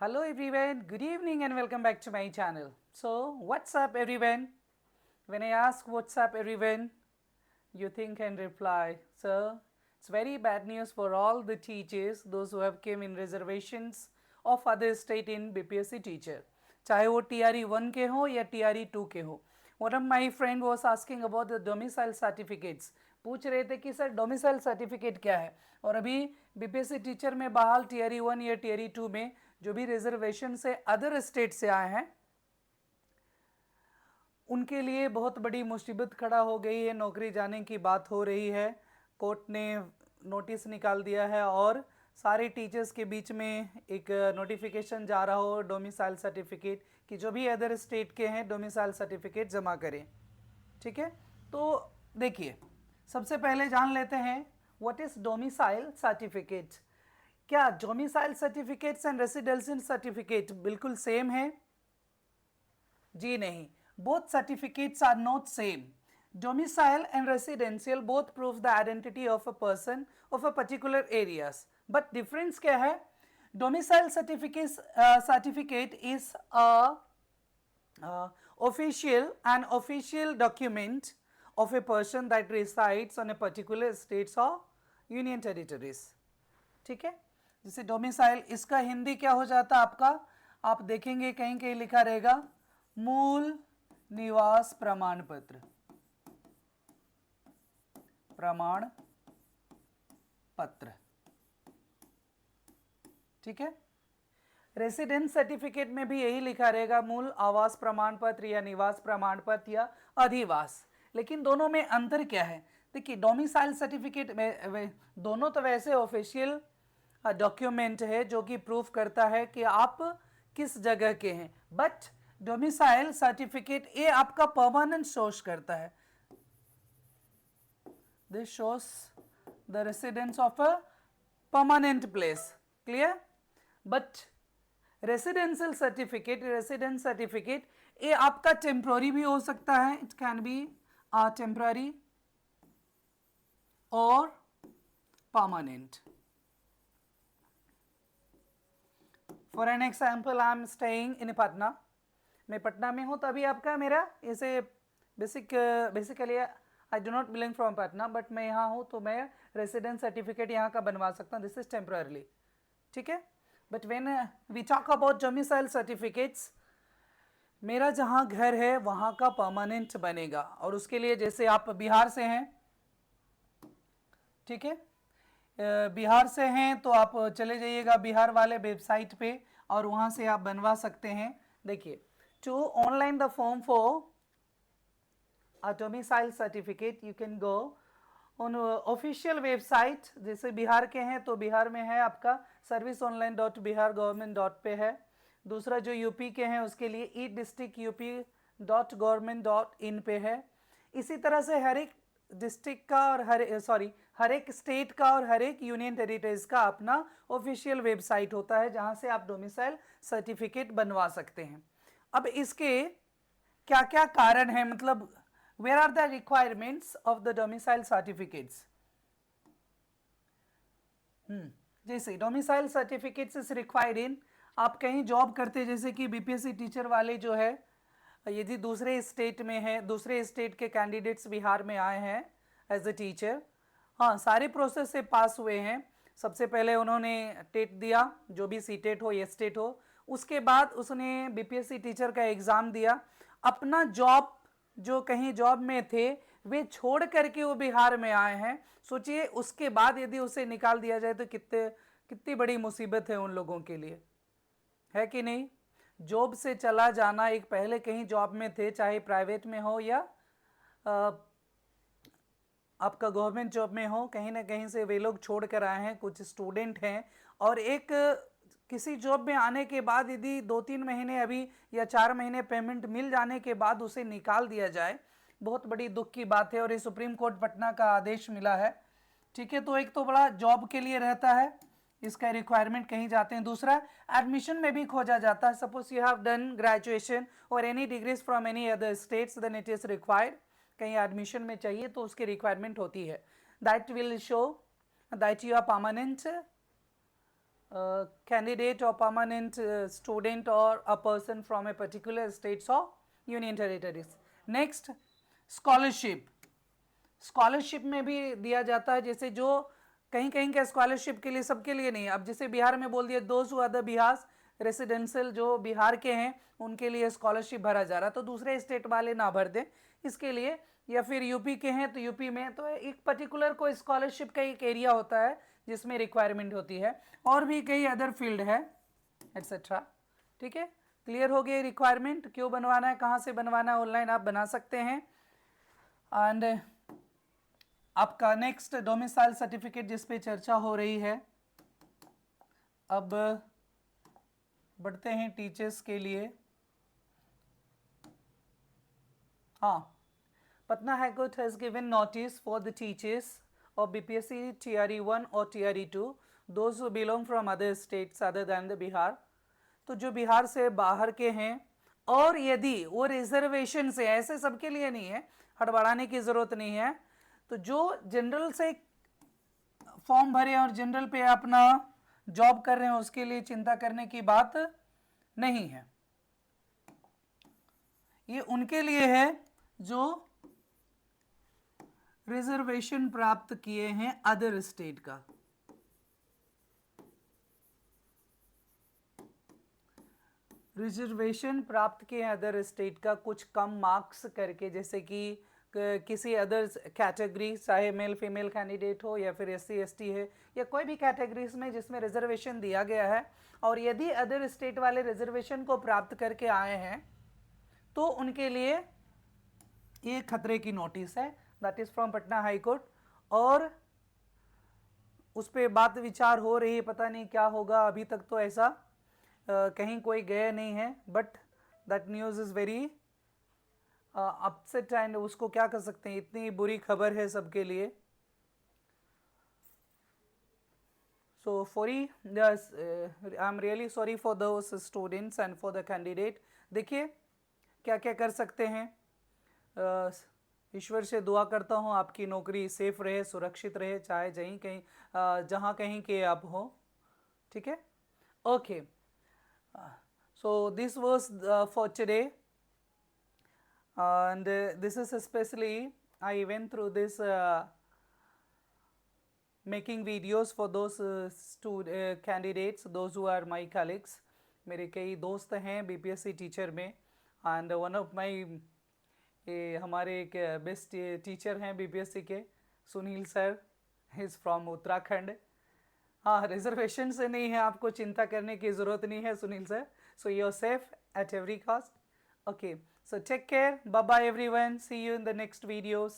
Hello everyone, good evening and welcome back to my channel. So, what's up everyone? When I ask what's up everyone, you think and reply, sir, it's very bad news for all the teachers, those who have came in reservations of other state in BPSC teacher. चाहे वो TRE 1 के हो या TRE 2 के हो. One of my friend was asking about the domicile certificates. पूछ रहे थे कि सर डोमिसाइल सर्टिफिकेट क्या है, और अभी बीपीएससी टीचर में बहाल टीआरई 1 या टीआरई 2 में जो भी रिजर्वेशन से अदर स्टेट से आए हैं उनके लिए बहुत बड़ी मुसीबत खड़ा हो गई है। नौकरी जाने की बात हो रही है, कोर्ट ने नोटिस निकाल दिया है और सारे टीचर्स के बीच में एक नोटिफिकेशन जा रहा हो डोमिसाइल सर्टिफिकेट कि जो भी अदर स्टेट के हैं डोमिसाइल सर्टिफिकेट जमा करें। ठीक है, तो देखिए सबसे पहले जान लेते हैं व्हाट इज डोमिसाइल सर्टिफिकेट। क्या domicile certificates and residential certificate बिल्कुल सेम है? जी नहीं, both certificates are not same. Domicile and residential both prove the identity of a person of a particular areas. But difference क्या है? Domicile certificate is a official document of a person that resides on a particular states or union territories. ठीक है, जैसे domicile, इसका हिंदी क्या हो जाता आपका? आप देखेंगे कहीं कहीं लिखा रहेगा मूल निवास प्रमाण पत्र, प्रमाण पत्र। ठीक है, रेसिडेंस सर्टिफिकेट में भी यही लिखा रहेगा मूल आवास प्रमाण पत्र या निवास प्रमाण पत्र या अधिवास। लेकिन दोनों में अंतर क्या है? देखिए डोमिसाइल सर्टिफिकेट में दोनों तो वैसे ऑफिशियल डॉक्यूमेंट है जो कि प्रूफ करता है कि आप किस जगह के हैं, बट डोमिसाइल सर्टिफिकेट ये आपका परमानेंट शोज करता है। This shows the residence of a permanent place, clear? But residential certificate ये आपका टेम्प्रोरी भी हो सकता है, इट कैन बी टेम्प्रोरी और permanent. For an example, I am staying in Patna, मैं पटना में हूँ, तभी आपका मेरा ऐसे basically I do not belong from Patna, but मैं यहाँ हूँ तो मैं रेसिडेंस सर्टिफिकेट यहाँ का बनवा सकता हूँ, दिस इज टेम्पररी। ठीक है, but when we talk about domicile certificates, मेरा जहाँ घर है वहाँ का परमानेंट बनेगा, और उसके लिए जैसे आप बिहार से हैं, ठीक है, बिहार से हैं तो आप चले जाइएगा बिहार वाले वेबसाइट पे और वहाँ से आप बनवा सकते हैं। देखिए, to online the form for a domicile certificate you can go on official website. जैसे बिहार के हैं तो बिहार में है आपका serviceonline.bihargovernment पे है। दूसरा जो यूपी के हैं उसके लिए e-districtup.government.in पे है। इसी तरह से हर एक डिस्ट्रिक्ट का और हर एक स्टेट का और हर एक यूनियन टेरिटरीज का अपना ऑफिशियल वेबसाइट होता है जहां से आप डोमिसाइल सर्टिफिकेट बनवा सकते हैं। अब इसके क्या क्या कारण है, मतलब where are the requirements of the domicile certificates? जैसे domicile certificates is required in, आप कहीं जॉब करते जैसे कि बीपीएससी टीचर वाले जो है, यदि दूसरे स्टेट में है, दूसरे स्टेट के कैंडिडेट्स बिहार में आए हैं एज ए टीचर, हाँ सारे प्रोसेस से पास हुए हैं। सबसे पहले उन्होंने टेट दिया, जो भी सी टेट हो या स्टेट हो, उसके बाद उसने बीपीएससी टीचर का एग्ज़ाम दिया, अपना जॉब जो कहीं जॉब में थे वे छोड़ करके वो बिहार में आए हैं। सोचिए उसके बाद यदि उसे निकाल दिया जाए तो कितनी बड़ी मुसीबत है उन लोगों के लिए, है कि नहीं? जॉब से चला जाना, एक पहले कहीं जॉब में थे चाहे प्राइवेट में हो या आपका गवर्नमेंट जॉब में हो, कहीं ना कहीं से वे लोग छोड़ कर आए हैं, कुछ स्टूडेंट हैं, और एक किसी जॉब में आने के बाद यदि 2-3 महीने अभी या 4 महीने पेमेंट मिल जाने के बाद उसे निकाल दिया जाए, बहुत बड़ी दुख की बात है, और ये सुप्रीम कोर्ट पटना का आदेश मिला है। ठीक है, तो एक तो बड़ा जॉब के लिए रहता है, इसका रिक्वायरमेंट कहीं जाते हैं। दूसरा, एडमिशन में भी खोजा जाता है। Suppose you have done graduation और any degrees from any other states, then it is required, कहीं एडमिशन में चाहिए तो उसकी रिक्वायरमेंट होती है। That will show that you are permanent candidate or permanent student or a person from a particular states or union territories. Next, scholarship. Scholarship में भी दिया जाता है, जैसे जो कहीं कहीं का स्कॉलरशिप के लिए सबके लिए नहीं है। अब जैसे बिहार में बोल दिया those who are the Bihar residential, जो बिहार के हैं उनके लिए स्कॉलरशिप भरा जा रहा, तो दूसरे स्टेट वाले ना भर दें इसके लिए। या फिर यूपी के हैं तो यूपी में तो एक पर्टिकुलर कोई स्कॉलरशिप का एक एरिया होता है जिसमें रिक्वायरमेंट होती है, और भी कई अदर फील्ड है एट्सेट्रा। ठीक है, क्लियर हो गया रिक्वायरमेंट क्यों बनवाना है, कहाँ से बनवाना है, ऑनलाइन आप बना सकते हैं। एंड आपका नेक्स्ट डोमिसाइल सर्टिफिकेट जिस पे चर्चा हो रही है। अब बढ़ते हैं टीचर्स के लिए। हाँ, Patna high court has given notice for the teachers of BPSC TRE 1 और TRE 2 those who belong from other states other than the Bihar. तो जो बिहार से बाहर के हैं और यदि वो रिजर्वेशन से, ऐसे सबके लिए नहीं है, हड़बड़ाने की ज़रूरत नहीं है, तो जो जनरल से फॉर्म भरे और जनरल पे अपना जॉब कर रहे हैं उसके लिए चिंता करने की बात नहीं है। ये उनके लिए है जो रिजर्वेशन प्राप्त किए हैं अदर स्टेट का। रिजर्वेशन प्राप्त किए अदर स्टेट का कुछ कम मार्क्स करके, जैसे कि किसी अदर कैटेगरी, चाहे मेल फीमेल कैंडिडेट हो या फिर SC ST है या कोई भी कैटेगरीज में जिसमें रिजर्वेशन दिया गया है, और यदि अदर स्टेट वाले रिजर्वेशन को प्राप्त करके आए हैं तो उनके लिए ये खतरे की नोटिस है, that is from Patna high court. और उस पर बात विचार हो रही है, पता नहीं क्या होगा, अभी तक तो ऐसा कहीं कोई गया नहीं है, but that news is very upset and उसको क्या कर सकते हैं, इतनी बुरी खबर है सबके लिए। So I'm really sorry for those students and for the candidate। देखिए क्या क्या कर सकते हैं, ईश्वर से दुआ करता हूँ आपकी नौकरी सेफ रहे, सुरक्षित रहे, चाहे जहाँ कहीं के आप हो। ठीक है, okay. So this was for today, and this is especially I went through this making videos for those candidates, those who are my colleagues। मेरे कई दोस्त हैं BPSC टीचर में, and one of my हमारे एक बेस्ट टीचर हैं BPSC के, Sunil sir, is from Uttarakhand. हाँ, रिजर्वेशन से नहीं है, आपको चिंता करने की ज़रूरत नहीं है Sunil sir. So you are safe at every cost. Okay, so take care, bye bye everyone, see you in the next videos.